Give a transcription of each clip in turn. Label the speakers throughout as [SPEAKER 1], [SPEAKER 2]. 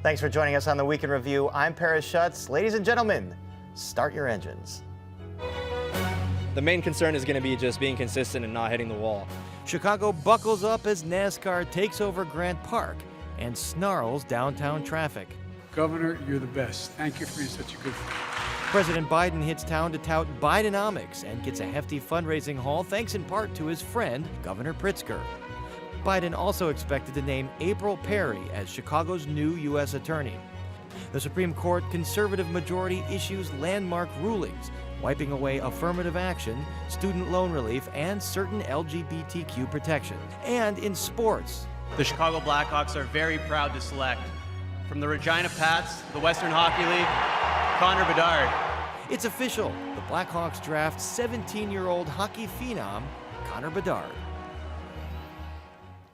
[SPEAKER 1] Thanks for joining us on the Week in Review. I'm Paris Schutz. Ladies and gentlemen, start your engines.
[SPEAKER 2] The main concern is going to be just being consistent and not hitting the wall.
[SPEAKER 3] Chicago buckles up as NASCAR takes over Grant Park and snarls downtown traffic.
[SPEAKER 4] Governor, you're the best. Thank you for being such a good friend.
[SPEAKER 3] President Biden hits town to tout Bidenomics and gets a hefty fundraising haul thanks in part to his friend, Governor Pritzker. Biden also expected to name April Perry as Chicago's new U.S. Attorney. The Supreme Court conservative majority issues landmark rulings, wiping away affirmative action, student loan relief, and certain LGBTQ protections. And in sports,
[SPEAKER 5] the Chicago Blackhawks are very proud to select, from the Regina Pats, the Western Hockey League, Connor Bedard.
[SPEAKER 3] It's official. The Blackhawks draft 17-year-old hockey phenom Connor Bedard.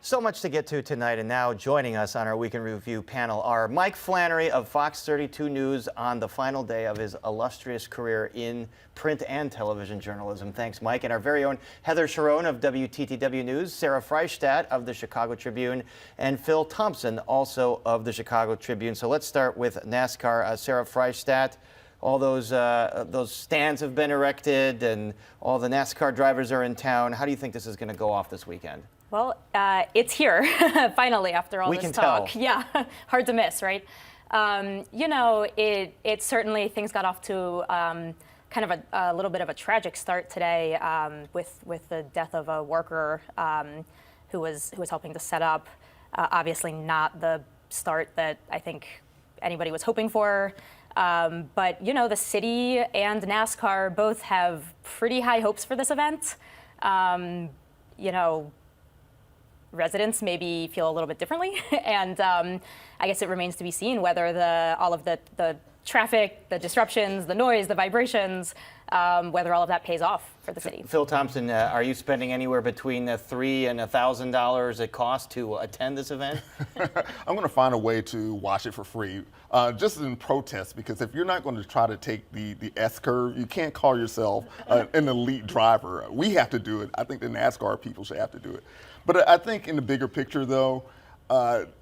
[SPEAKER 1] So much to get to tonight, and now joining us on our Week in Review panel are Mike Flannery of Fox 32 News on the final day of his illustrious career in print and television journalism. Thanks, Mike. And our very own Heather Sharon of WTTW News, Sarah Freistadt of the Chicago Tribune, and Phil Thompson, also of the Chicago Tribune. So let's start with NASCAR. Sarah Freistadt, all those stands have been erected and all the NASCAR drivers are in town. How do you think this is going to go off this weekend?
[SPEAKER 6] Well, it's here, finally, after all this talk.
[SPEAKER 1] Tell.
[SPEAKER 6] Yeah, hard to miss, right? You know, it certainly, things got off to kind of a little bit of a tragic start today with the death of a worker who was helping to set up. Obviously not the start that I think anybody was hoping for. But, you know, the city and NASCAR both have pretty high hopes for this event. You know, residents maybe feel a little bit differently, and I guess it remains to be seen whether all of the traffic, the disruptions, the noise, the vibrations, whether all of that pays off for the city.
[SPEAKER 1] Phil Thompson, are you spending anywhere between $3,000 and $1,000 it costs to attend this event?
[SPEAKER 7] I'm going to find a way to watch it for free, just in protest, because if you're not going to try to take the S-curve, you can't call yourself an elite driver. We have to do it. I think the NASCAR people should have to do it. But I think in the bigger picture, though,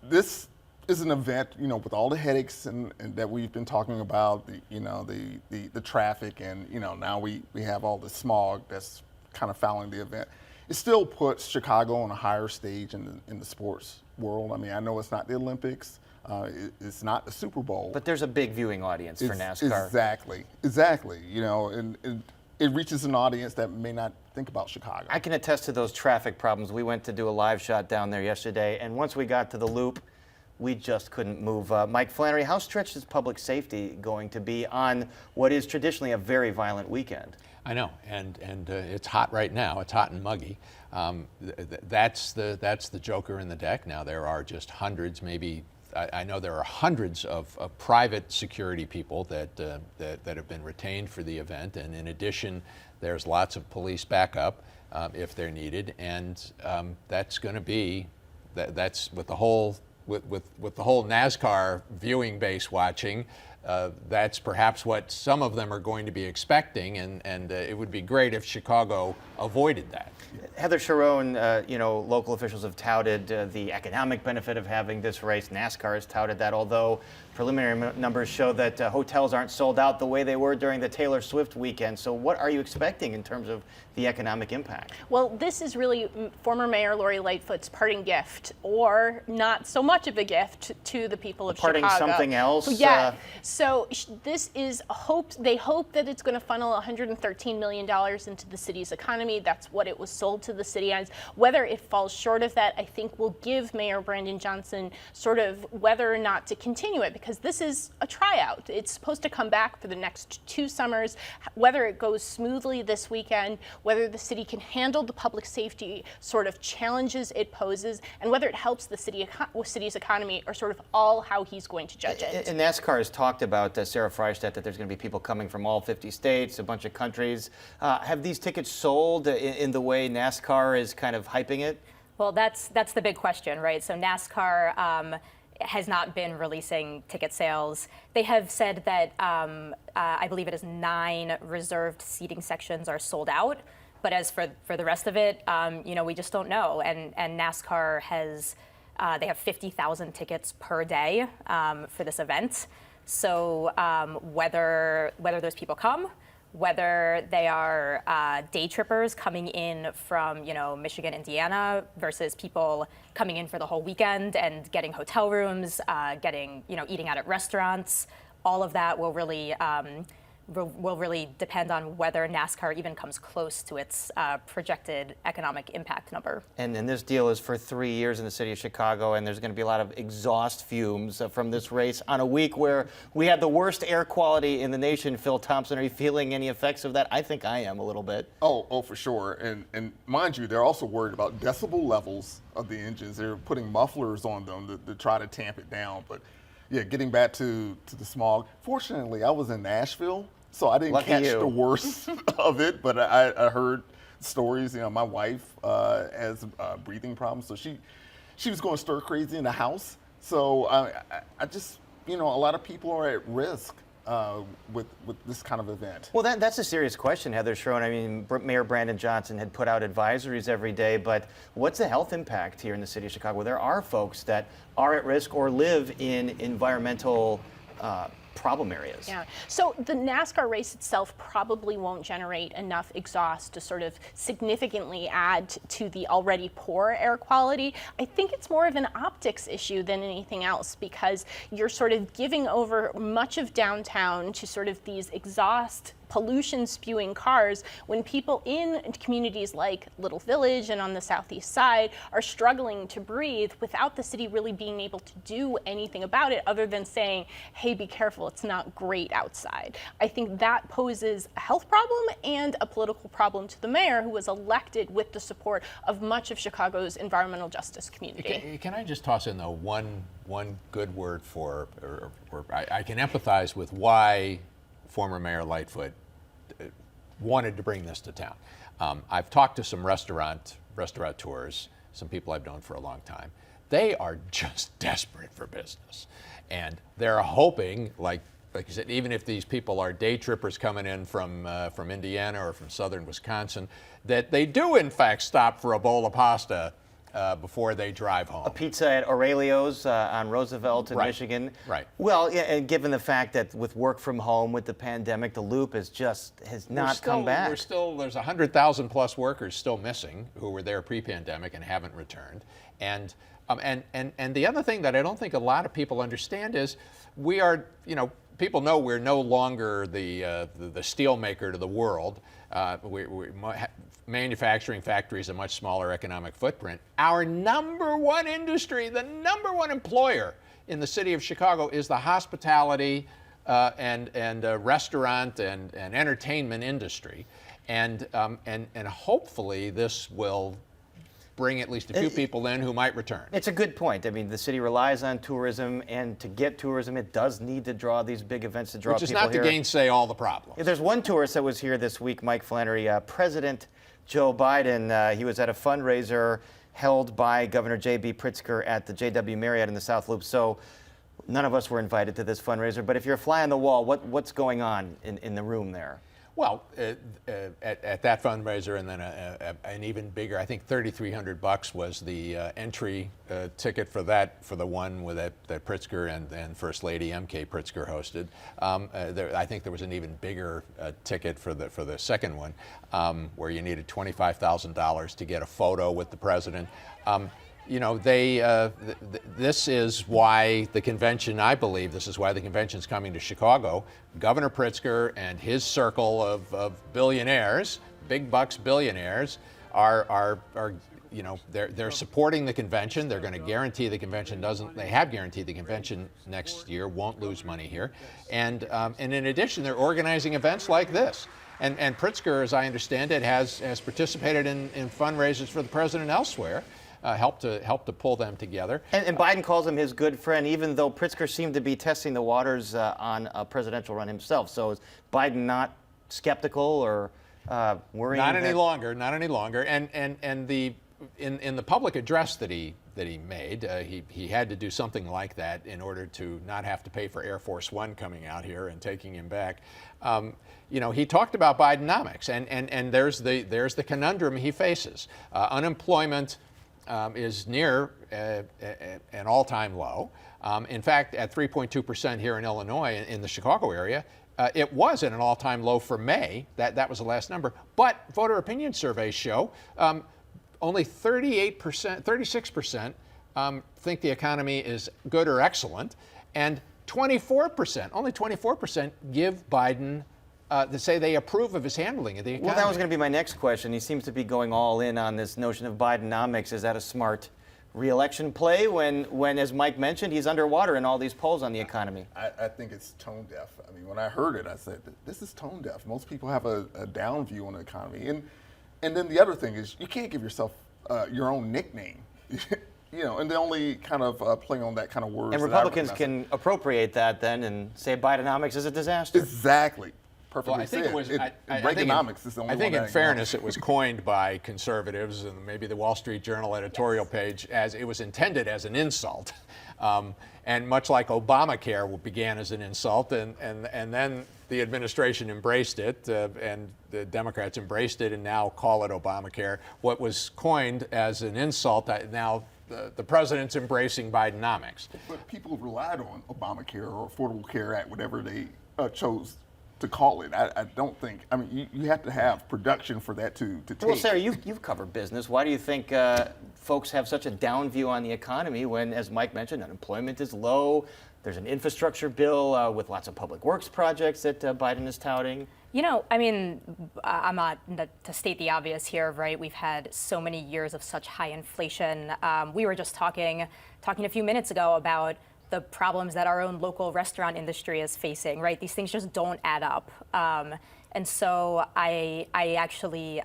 [SPEAKER 7] this is an event, you know, with all the headaches and that we've been talking about, the traffic, and now we have all the smog that's kind of fouling the event. It still puts Chicago on a higher stage in the sports world. I mean, I know it's not the Olympics, it's not the Super Bowl,
[SPEAKER 1] but there's a big viewing audience for NASCAR.
[SPEAKER 7] Exactly. You know, and it reaches an audience that may not think about Chicago.
[SPEAKER 1] I can attest to those traffic problems. We went to do a live shot down there yesterday, and once we got to the loop, we just couldn't move. Mike Flannery, how stretched is public safety going to be on what is traditionally a very violent weekend?
[SPEAKER 8] I know, and it's hot right now. It's hot and muggy. That's the joker in the deck. Now there are just hundreds, maybe. I know there are hundreds of private security people that have been retained for the event, and in addition, there's lots of police backup if they're needed, and that's going to be that's with the whole NASCAR viewing base watching. That's perhaps what some of them are going to be expecting, and it would be great if Chicago avoided that.
[SPEAKER 1] Heather Sharon, local officials have touted the economic benefit of having this race. NASCAR has touted that, although preliminary numbers show that hotels aren't sold out the way they were during the Taylor Swift weekend. So what are you expecting in terms of the economic impact?
[SPEAKER 9] Well, this is really former Mayor Lori Lightfoot's parting gift, or not so much of a gift, to the people of Chicago.
[SPEAKER 1] Parting something else?
[SPEAKER 9] Yeah. So this is they hope that it's going to funnel $113 million into the city's economy. That's what it was sold to the city as. Whether it falls short of that, I think will give Mayor Brandon Johnson sort of whether or not to continue it, because this is a tryout. It's supposed to come back for the next 2 summers. Whether it goes smoothly this weekend, whether the city can handle the public safety sort of challenges it poses, and whether it helps the city's economy, are sort of all how he's going to judge it.
[SPEAKER 1] And NASCAR has talked about, Sarah Freistadt, that there's going to be people coming from all 50 states, a bunch of countries. Have these tickets sold in the way NASCAR is kind of hyping it?
[SPEAKER 6] Well, that's the big question, right? So NASCAR has not been releasing ticket sales. They have said that I believe it is 9 reserved seating sections are sold out. But as for the rest of it, we just don't know. And NASCAR has They have 50,000 tickets per day for this event. So whether those people come, whether they are day trippers coming in from, Michigan, Indiana, versus people coming in for the whole weekend and getting hotel rooms, eating out at restaurants, all of that will really depend on whether NASCAR even comes close to its projected economic impact number.
[SPEAKER 1] And this deal is for 3 years in the city of Chicago, and there's going to be a lot of exhaust fumes from this race on a week where we had the worst air quality in the nation. Phil Thompson, are you feeling any effects of that? I think I am a little bit.
[SPEAKER 7] Oh, for sure. And mind you, they're also worried about decibel levels of the engines. They're putting mufflers on them to try to tamp it down. But yeah, getting back to the smog. Fortunately, I was in Nashville, so I didn't catch the worst of it. But I heard stories. My wife has breathing problems, so she was going stir crazy in the house. So I just, a lot of people are at risk with this kind of event.
[SPEAKER 1] Well, that's a serious question, Heather Schroen. I mean, Mayor Brandon Johnson had put out advisories every day, but what's the health impact here in the city of Chicago? There are folks that are at risk or live in environmental problem areas.
[SPEAKER 9] Yeah. So the NASCAR race itself probably won't generate enough exhaust to sort of significantly add to the already poor air quality. I think it's more of an optics issue than anything else, because you're sort of giving over much of downtown to sort of these exhaust pollution spewing cars when people in communities like Little Village and on the southeast side are struggling to breathe without the city really being able to do anything about it other than saying, hey, be careful, it's not great outside. I think that poses a health problem and a political problem to the mayor, who was elected with the support of much of Chicago's environmental justice community.
[SPEAKER 8] Can I just toss in, though, one good word for, or I can empathize with why former Mayor Lightfoot wanted to bring this to town. I've talked to some restaurateurs, some people I've known for a long time. They are just desperate for business, and they're hoping, like you said, even if these people are day trippers coming in from Indiana or from southern Wisconsin, that they do in fact stop for a bowl of pasta before they drive home.
[SPEAKER 1] A pizza at Aurelio's on Roosevelt in Michigan.
[SPEAKER 8] Right.
[SPEAKER 1] Well, yeah, and given the fact that with work from home, with the pandemic, the loop has not come back.
[SPEAKER 8] There's 100,000 plus workers still missing who were there pre-pandemic and haven't returned. And the other thing that I don't think a lot of people understand is we are, people know we're no longer the steel maker to the world. Manufacturing factories a much smaller economic footprint. Our number one industry, the number one employer in the city of Chicago is the hospitality and restaurant and entertainment industry, and hopefully this will bring at least a few people in who might return.
[SPEAKER 1] It's a good point. I mean, the city relies on tourism, and to get tourism, it does need to draw these big events to draw people here.
[SPEAKER 8] Which is not to gainsay all the problems.
[SPEAKER 1] There's one tourist that was here this week, Mike Flannery, President Joe Biden. He was at a fundraiser held by Governor J.B. Pritzker at the JW Marriott in the South Loop. So none of us were invited to this fundraiser. But if you're a fly on the wall, what's going on in the room there?
[SPEAKER 8] Well, at that fundraiser, and then an even bigger, I think $3,300 was the entry ticket for the one with that Pritzker and First Lady MK Pritzker hosted. I think there was an even bigger ticket for the second one, where you needed $25,000 to get a photo with the president. This is why the convention, I believe, this is why the convention's coming to Chicago. Governor Pritzker and his circle of billionaires, big bucks billionaires, they're supporting the convention. They're going to guarantee the convention they have guaranteed the convention next year won't lose money here. And in addition, they're organizing events like this. And Pritzker, as I understand it, has participated in fundraisers for the president elsewhere. Help to pull them together.
[SPEAKER 1] And Biden calls him his good friend, even though Pritzker seemed to be testing the waters on a presidential run himself. So is Biden not skeptical or worrying?
[SPEAKER 8] Not any longer. And in the public address that he made, he had to do something like that in order to not have to pay for Air Force One coming out here and taking him back. He talked about Bidenomics, and there's the conundrum he faces. Unemployment is near an all-time low. In fact, at 3.2% here in Illinois, in the Chicago area, it was at an all-time low for May. That was the last number. But voter opinion surveys show only 36% think the economy is good or excellent, and 24%, only 24% give Biden to say they approve of his handling of the economy.
[SPEAKER 1] Well, that was going to be my next question. He seems to be going all in on this notion of Bidenomics. Is that a smart re-election play when, as Mike mentioned, he's underwater in all these polls on the economy?
[SPEAKER 7] I think it's tone deaf. I mean, when I heard it, I said, this is tone deaf. Most people have a down view on the economy. And then the other thing is, you can't give yourself your own nickname. You know, and they only kind of play on that kind of words.
[SPEAKER 1] And Republicans can appropriate that then and say Bidenomics is a disaster.
[SPEAKER 7] Exactly. Perfectly
[SPEAKER 8] Well, I think
[SPEAKER 7] said.
[SPEAKER 8] it was.
[SPEAKER 7] Reaganomics is the only
[SPEAKER 8] I think,
[SPEAKER 7] one
[SPEAKER 8] in fairness, it was coined by conservatives and maybe the Wall Street Journal editorial page as it was intended as an insult, and much like Obamacare began as an insult, and then the administration embraced it, and the Democrats embraced it, and now call it Obamacare. What was coined as an insult now. The president's embracing Bidenomics.
[SPEAKER 7] But people relied on Obamacare or Affordable Care Act, whatever they chose to call it. I don't think, I mean, you have to have production for that to take.
[SPEAKER 1] Well, Sarah, you've covered business. Why do you think folks have such a down view on the economy when, as Mike mentioned, unemployment is low? There's an infrastructure bill with lots of public works projects that Biden is touting.
[SPEAKER 6] You know, I mean, I'm not to state the obvious here, right? We've had so many years of such high inflation. We were just talking a few minutes ago about the problems that our own local restaurant industry is facing, right? These things just don't add up. And so I actually,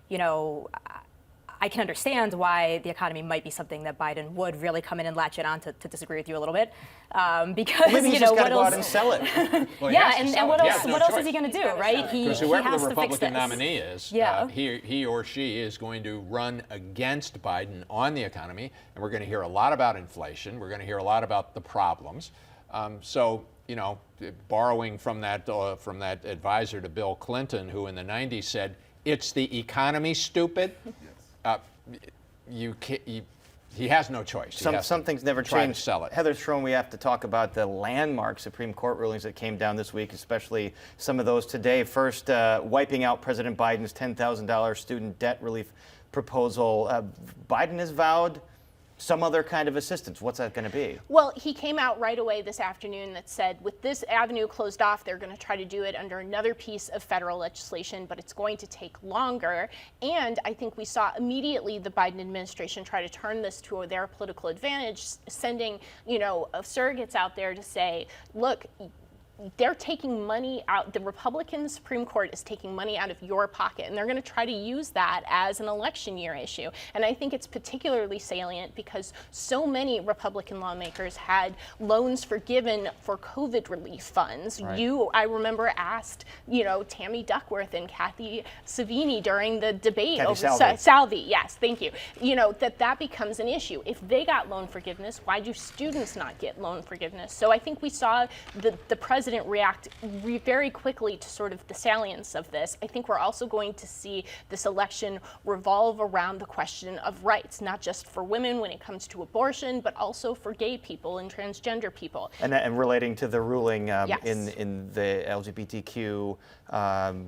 [SPEAKER 6] you know, I can understand why the economy might be something that Biden would really come in and latch it on to disagree with you a little bit, because
[SPEAKER 1] maybe
[SPEAKER 6] you know
[SPEAKER 1] what
[SPEAKER 6] else?
[SPEAKER 1] Go out and sell it.
[SPEAKER 8] Well,
[SPEAKER 6] yeah, and what else?
[SPEAKER 8] No
[SPEAKER 6] what else
[SPEAKER 8] choice.
[SPEAKER 6] is he going to do, right?
[SPEAKER 8] Because
[SPEAKER 6] He
[SPEAKER 8] whoever
[SPEAKER 6] has
[SPEAKER 8] the
[SPEAKER 6] to fix
[SPEAKER 8] Republican
[SPEAKER 6] this.
[SPEAKER 8] nominee is,
[SPEAKER 6] Yeah.
[SPEAKER 8] he or she is going to run against Biden on the economy, and we're going to hear a lot about inflation. We're going to hear a lot about the problems. So, you know, borrowing from that advisor to Bill Clinton, who in the 90s said, "It's the economy, stupid." He has no choice.
[SPEAKER 1] Some things never
[SPEAKER 8] try
[SPEAKER 1] change.
[SPEAKER 8] to sell it.
[SPEAKER 1] Heather Strome, we have to talk about the landmark Supreme Court rulings that came down this week, especially some of those today. First, wiping out President Biden's $10,000 student debt relief proposal. Biden has vowed some other kind of assistance. What's that going to be?
[SPEAKER 9] Well, he came out right away this afternoon that said with this avenue closed off, they're going to try to do it under another piece of federal legislation, but it's going to take longer. And I think we saw immediately the Biden administration try to turn this to their political advantage, sending, you know, surrogates out there to say, look, they're taking money out. The Republican Supreme Court is taking money out of your pocket, and they're going to try to use that as an election year issue. And I think it's particularly salient because so many Republican lawmakers had loans forgiven for COVID relief funds.
[SPEAKER 1] Right.
[SPEAKER 9] I remember, asked, you know, Tammy Duckworth and Kathy Savini during the debate
[SPEAKER 1] Kathy
[SPEAKER 9] over
[SPEAKER 1] Salvi.
[SPEAKER 9] yes, thank you. You know, that becomes an issue. If they got loan forgiveness, why do students not get loan forgiveness? So I think we saw the president react very quickly to sort of the salience of this. I think we're also going to see this election revolve around the question of rights, not just for women when it comes to abortion, but also for gay people and transgender people.
[SPEAKER 1] And relating to the ruling
[SPEAKER 9] Yes.
[SPEAKER 1] in the LGBTQ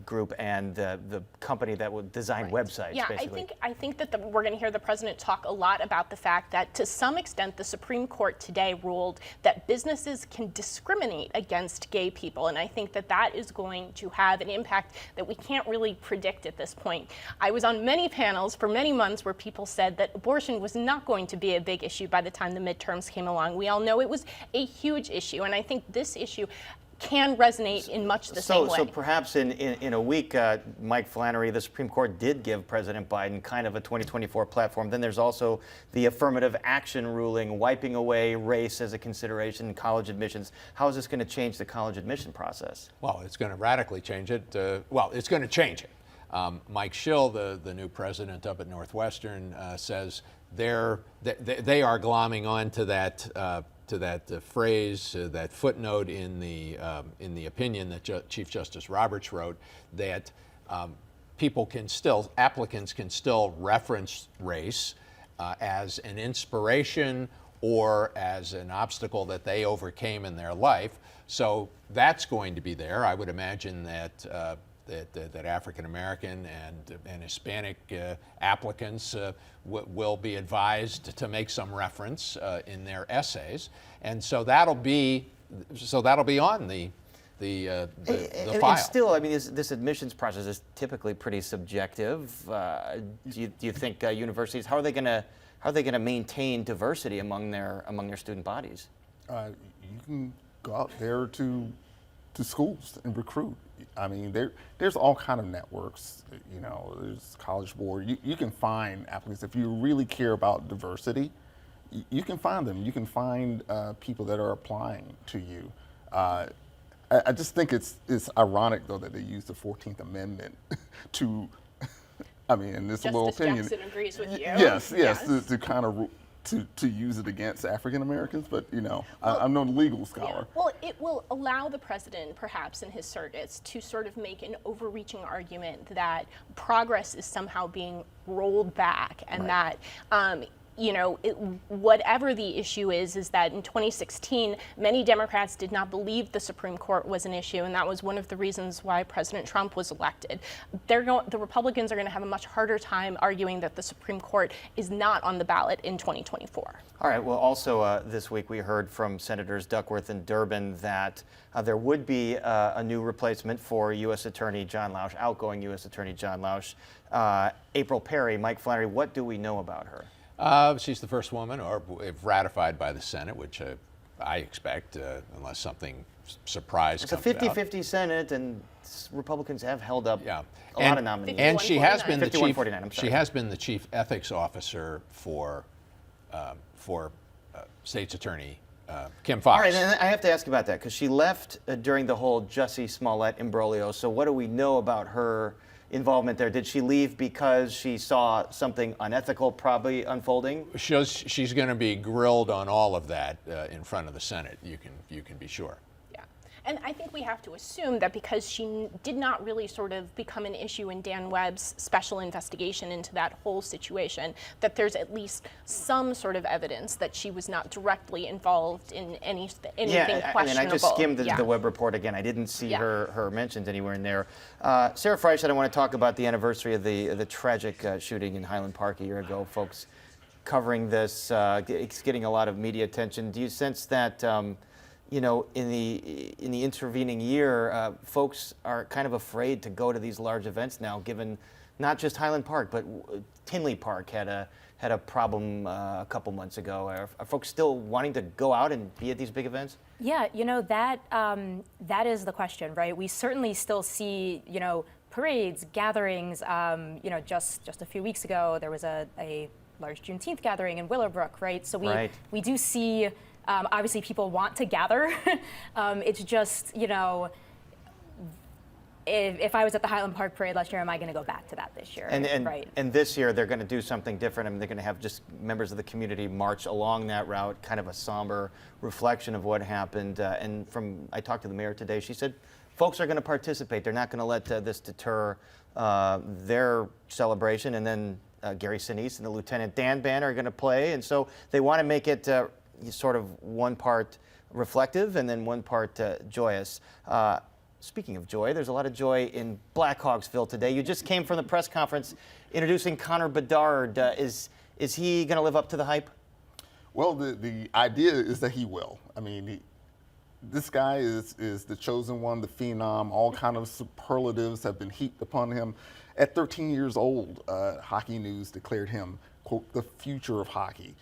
[SPEAKER 1] group and the company that would design websites,
[SPEAKER 9] Yeah,
[SPEAKER 1] basically.
[SPEAKER 9] I think that we're going to hear the president talk a lot about the fact that to some extent the Supreme Court today ruled that businesses can discriminate against gay people, and I think that is going to have an impact that we can't really predict at this point. I was on many panels for many months where people said that abortion was not going to be a big issue by the time the midterms came along. We all know it was a huge issue, and I think this issue can resonate in much the same way.
[SPEAKER 1] So perhaps in a week, Mike Flannery, the Supreme Court did give President Biden kind of a 2024 platform. Then there's also the affirmative action ruling, wiping away race as a consideration in college admissions. How is this going to change the college admission process?
[SPEAKER 8] Well, it's going to radically change it. It's going to change it. Mike Schill, the new president up at Northwestern, says they are glomming on to that phrase, that footnote in the opinion that Chief Justice Roberts wrote, that applicants can still reference race as an inspiration or as an obstacle that they overcame in their life. So that's going to be there. I would imagine that that African American and Hispanic applicants will be advised to make some reference in their essays, and so that'll be on the file.
[SPEAKER 1] And still, I mean, this admissions process is typically pretty subjective. Do you think universities, how are they going to maintain diversity among their student bodies?
[SPEAKER 7] You can go out there to schools and recruit. I mean, there's all kind of networks. You know, there's College Board. You can find applicants if you really care about diversity. You can find them. You can find people that are applying to you. I just think it's ironic though that they use the 14th Amendment to, I mean, in this little opinion.
[SPEAKER 9] Justice Jackson agrees with you.
[SPEAKER 7] Yes. To kind of to use it against African Americans, but you know, I'm no legal scholar.
[SPEAKER 9] Yeah. Well, it will allow the president, perhaps in his surrogates, to sort of make an overreaching argument that progress is somehow being rolled back, and
[SPEAKER 1] Right.
[SPEAKER 9] that. You know, whatever the issue is that in 2016, many Democrats did not believe the Supreme Court was an issue, and that was one of the reasons why President Trump was elected. The Republicans are going to have a much harder time arguing that the Supreme Court is not on the ballot in 2024.
[SPEAKER 1] All right. Well, also this week we heard from Senators Duckworth and Durbin that there would be a new replacement for U.S. Attorney John Lausch, outgoing U.S. Attorney John Lausch. April Perry, Mike Flannery, what do we know about her?
[SPEAKER 8] She's the first woman, or if ratified by the Senate, which I expect, unless something surprise
[SPEAKER 1] It's a
[SPEAKER 8] comes out.
[SPEAKER 1] 50-50 Senate, and Republicans have held up
[SPEAKER 8] Yeah.
[SPEAKER 1] a lot of nominees.
[SPEAKER 8] And she has been the
[SPEAKER 1] 51-49, I'm
[SPEAKER 8] chief.
[SPEAKER 1] sorry.
[SPEAKER 8] She has been the chief ethics officer for State's Attorney Kim Foxx.
[SPEAKER 1] All right, and I have to ask about that because she left during the whole Jussie Smollett imbroglio. So what do we know about her involvement there? Did she leave because she saw something unethical probably unfolding?
[SPEAKER 8] She's going to be grilled on all of that in front of the Senate. You can be sure.
[SPEAKER 9] Yeah. And I think we have to assume that because she did not really sort of become an issue in Dan Webb's special investigation into that whole situation, that there's at least some sort of evidence that she was not directly involved in anything questionable.
[SPEAKER 1] I mean, I just skimmed
[SPEAKER 9] Yeah.
[SPEAKER 1] the Webb report again. I didn't see
[SPEAKER 9] Yeah.
[SPEAKER 1] her mentioned anywhere in there. Sarah Freistadt, I want to talk about the anniversary of the tragic shooting in Highland Park a year ago. Folks covering this, it's getting a lot of media attention. Do you sense that? You know, in the intervening year, folks are kind of afraid to go to these large events now, given not just Highland Park, but Tinley Park had a problem a couple months ago. Are folks still wanting to go out and be at these big events?
[SPEAKER 6] Yeah, you know, that is the question, right? We certainly still see, you know, parades, gatherings. You know, just a few weeks ago, there was a large Juneteenth gathering in Willowbrook, right? So we do see. Obviously, people want to gather. It's just, you know, if I was at the Highland Park Parade last year, am I going to go back to that this year?
[SPEAKER 1] And this year, they're going to do something different. I mean, they're going to have just members of the community march along that route, kind of a somber reflection of what happened. I talked to the mayor today. She said folks are going to participate. They're not going to let this deter their celebration. And then Gary Sinise and the Lieutenant Dan Band are going to play. And so they want to make it sort of one part reflective and then one part joyous. Speaking of joy, there's a lot of joy in Blackhawksville today. You just came from the press conference introducing Connor Bedard. Is he going to live up to the hype?
[SPEAKER 7] Well, the idea is that he will. I mean, this guy is the chosen one, the phenom. All kind of superlatives have been heaped upon him. At 13 years old, Hockey News declared him, quote, the future of hockey.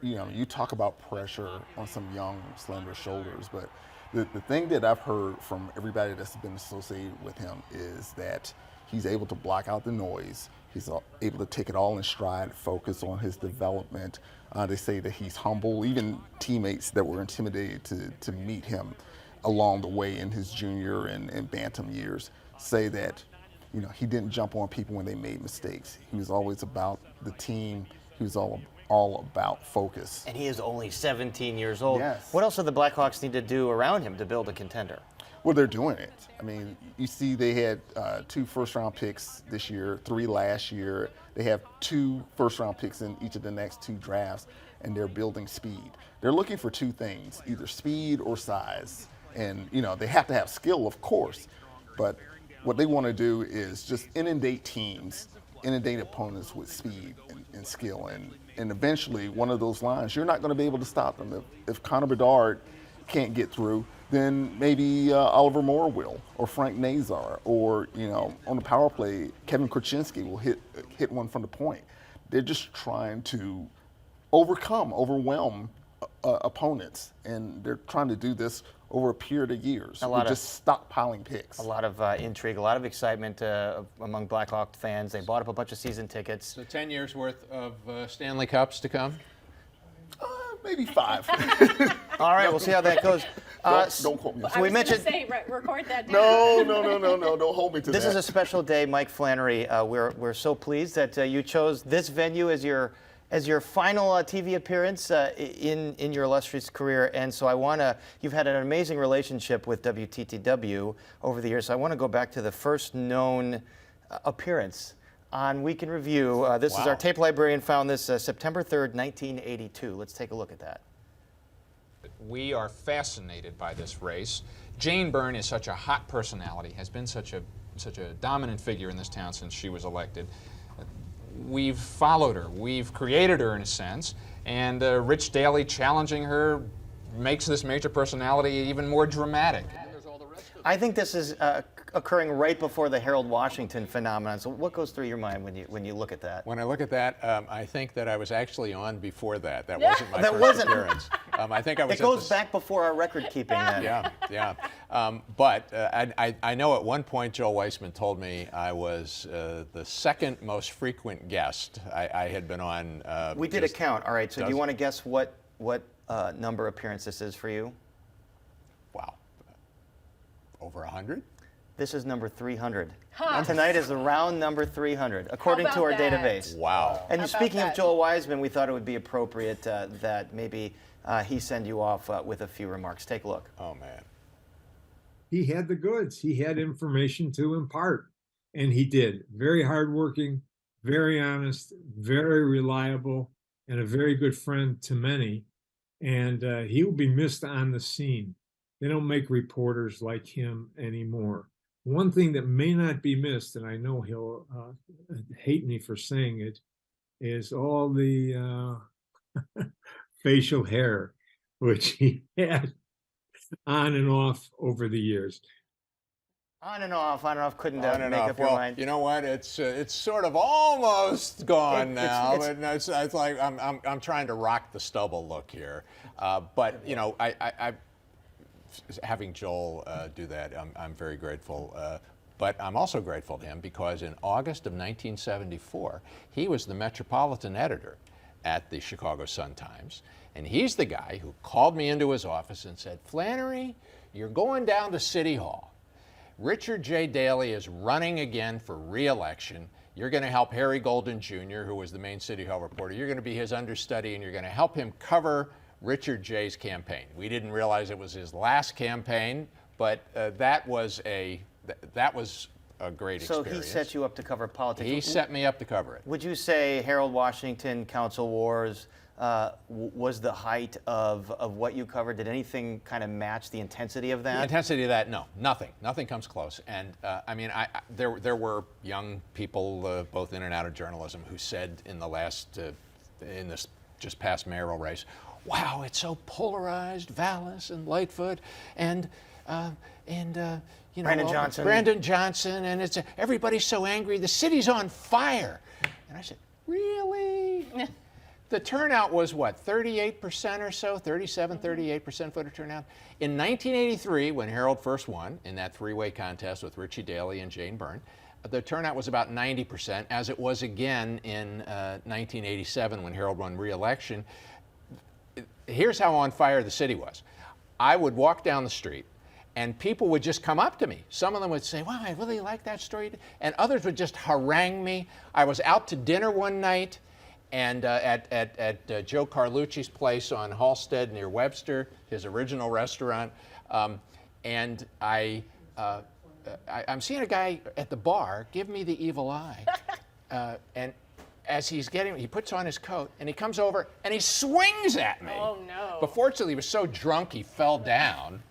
[SPEAKER 7] You know, you talk about pressure on some young, slender shoulders, but the thing that I've heard from everybody that's been associated with him is that he's able to block out the noise. He's able to take it all in stride, focus on his development. They say that he's humble. Even teammates that were intimidated to meet him along the way in his junior and bantam years say that, you know, he didn't jump on people when they made mistakes. He was always about the team. He was all about focus.
[SPEAKER 1] And he is only 17 years old.
[SPEAKER 7] Yes.
[SPEAKER 1] What else do the Blackhawks need to do around him to build a contender?
[SPEAKER 7] Well, they're doing it. I mean, you see they had 2 first-round picks this year, 3 last year. They have 2 first-round picks in each of the next 2 drafts, and they're building speed. They're looking for 2 things, either speed or size. And, you know, they have to have skill, of course, but what they want to do is just inundate teams, inundate opponents with speed and skill. And eventually, one of those lines, you're not going to be able to stop them. If Connor Bedard can't get through, then maybe Oliver Moore will, or Frank Nazar, or, you know, on the power play, Kevin Krasinski will hit one from the point. They're just trying to overwhelm opponents, and they're trying to do this over a period of years. Just stockpiling picks.
[SPEAKER 1] A lot of intrigue, a lot of excitement among Blackhawks fans. They bought up a bunch of season tickets.
[SPEAKER 8] So 10 years worth of Stanley Cups to come?
[SPEAKER 7] Maybe 5.
[SPEAKER 1] All right, we'll see how that goes.
[SPEAKER 7] Don't quote me.
[SPEAKER 1] So we mentioned.
[SPEAKER 9] Record that down.
[SPEAKER 7] No, don't hold me to that.
[SPEAKER 1] This is a special day, Mike Flannery. We're so pleased that you chose this venue as your final TV appearance in your illustrious career. And so you've had an amazing relationship with WTTW over the years. So I want to go back to the first known appearance on Week in Review. This is our tape librarian found this September 3rd, 1982. Let's take a look at that.
[SPEAKER 10] We are fascinated by this race. Jane Byrne is such a hot personality, has been such a dominant figure in this town since she was elected. We've followed her, we've created her in a sense, and Rich Daley challenging her makes this major personality even more dramatic.
[SPEAKER 1] I think this is occurring right before the Harold Washington phenomenon. So what goes through your mind when you look at that?
[SPEAKER 8] When I look at that, I think that I was actually on before that. That wasn't my first appearance. I think I was.
[SPEAKER 1] It goes back before our record keeping. Then.
[SPEAKER 8] Yeah. But I know at one point Joel Weissman told me I was the second most frequent guest I had been on.
[SPEAKER 1] We did a count. All right. So do you want to guess what number appearance this is for you?
[SPEAKER 8] Wow. Over 100?
[SPEAKER 1] This is number 300. Tonight is the round number 300, according to our database.
[SPEAKER 8] Wow.
[SPEAKER 1] And speaking of Joel Weissman, we thought it would be appropriate that maybe he send you off with a few remarks. Take a look.
[SPEAKER 8] Oh, man.
[SPEAKER 11] He had the goods. He had information to impart, and he did. Very hardworking, very honest, very reliable, and a very good friend to many. And he will be missed on the scene. They don't make reporters like him anymore. One thing that may not be missed, and I know he'll hate me for saying it, is all the facial hair, which he had on and off over the years.
[SPEAKER 1] On and off, couldn't make up your
[SPEAKER 8] well,
[SPEAKER 1] mind.
[SPEAKER 8] You know what? It's sort of almost gone now. It's like I'm trying to rock the stubble look here. But you know, I having Joel do that, I'm very grateful. But I'm also grateful to him because in August of 1974, he was the metropolitan editor at the Chicago Sun-Times. And he's the guy who called me into his office and said, Flannery, you're going down to City Hall. Richard J. Daley is running again for re-election. You're going to help Harry Golden Jr., who was the main City Hall reporter. You're going to be his understudy, and you're going to help him cover Richard J.'s campaign. We didn't realize it was his last campaign, but that was a great experience.
[SPEAKER 1] So he set you up to cover politics.
[SPEAKER 8] He set me up to cover it.
[SPEAKER 1] Would you say Harold Washington, Council Wars, was the height of what you covered? Did anything kind of match the intensity of that?
[SPEAKER 8] The intensity of that, no, nothing. Nothing comes close. And I mean, there were young people, both in and out of journalism, who said in this just past mayoral race, wow, it's so polarized, Vallis and Lightfoot and you know, Brandon Johnson, and everybody's so angry. The city's on fire. And I said, really? The turnout was what, 38% or so, 37, 38% voter turnout. In 1983, when Harold first won in that three-way contest with Richie Daley and Jane Byrne, the turnout was about 90%, as it was again in 1987 when Harold won re-election. Here's how on fire the city was. I would walk down the street, and people would just come up to me. Some of them would say, wow, I really like that story. And others would just harangue me. I was out to dinner one night and at Joe Carlucci's place on Halstead near Webster, his original restaurant. and I'm seeing a guy at the bar give me the evil eye, and as he puts on his coat and he comes over and he swings at me.
[SPEAKER 9] Oh no!
[SPEAKER 8] But fortunately, he was so drunk he fell down.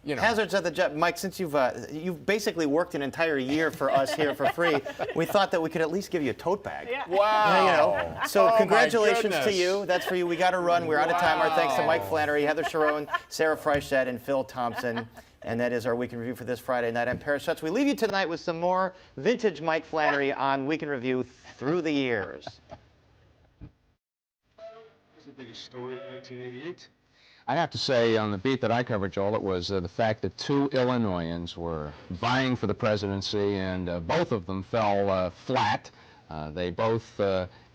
[SPEAKER 8] You know.
[SPEAKER 1] Hazards of the job, Mike. Since you've basically worked an entire year for us here for free, we thought that we could at least give you a tote bag.
[SPEAKER 9] Yeah.
[SPEAKER 8] Wow!
[SPEAKER 1] You know, so
[SPEAKER 8] Oh,
[SPEAKER 1] congratulations
[SPEAKER 8] my
[SPEAKER 1] to you. That's for you. We got to run. We're out of time. Our thanks to Mike Flannery, Heather Sharon, Sarah Freistedt, and Phil Thompson. And that is our Week in Review for this Friday night. I'm Paris Schutz. We leave you tonight with some more vintage Mike Flannery on Week in Review through the years.
[SPEAKER 12] The biggest story of 1988.
[SPEAKER 13] I have to say, on the beat that I covered, Joel, it was the fact that two Illinoisans were vying for the presidency, and both of them fell flat. They both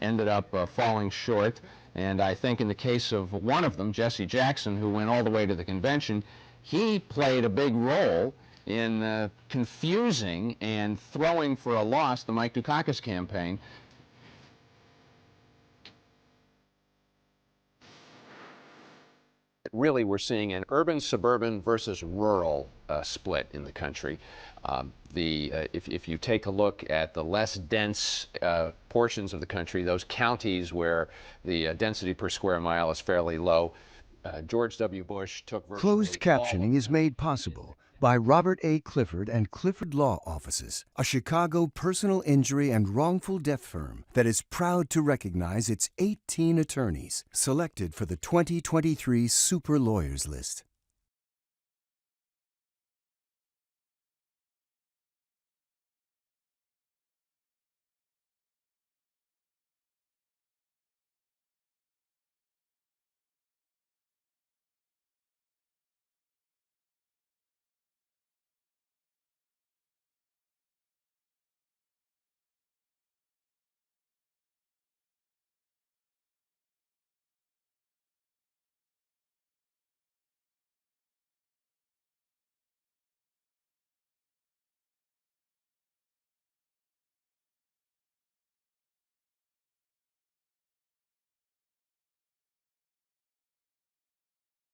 [SPEAKER 13] ended up falling short. And I think in the case of one of them, Jesse Jackson, who went all the way to the convention, he played a big role in confusing and throwing for a loss the Mike Dukakis campaign. Really, we're seeing an urban-suburban versus rural split in the country. If you take a look at the less dense portions of the country, those counties where the density per square mile is fairly low, George W. Bush took virtually
[SPEAKER 14] Closed captioning is made possible by Robert A. Clifford and Clifford Law Offices, a Chicago personal injury and wrongful death firm that is proud to recognize its 18 attorneys selected for the 2023 Super Lawyers List.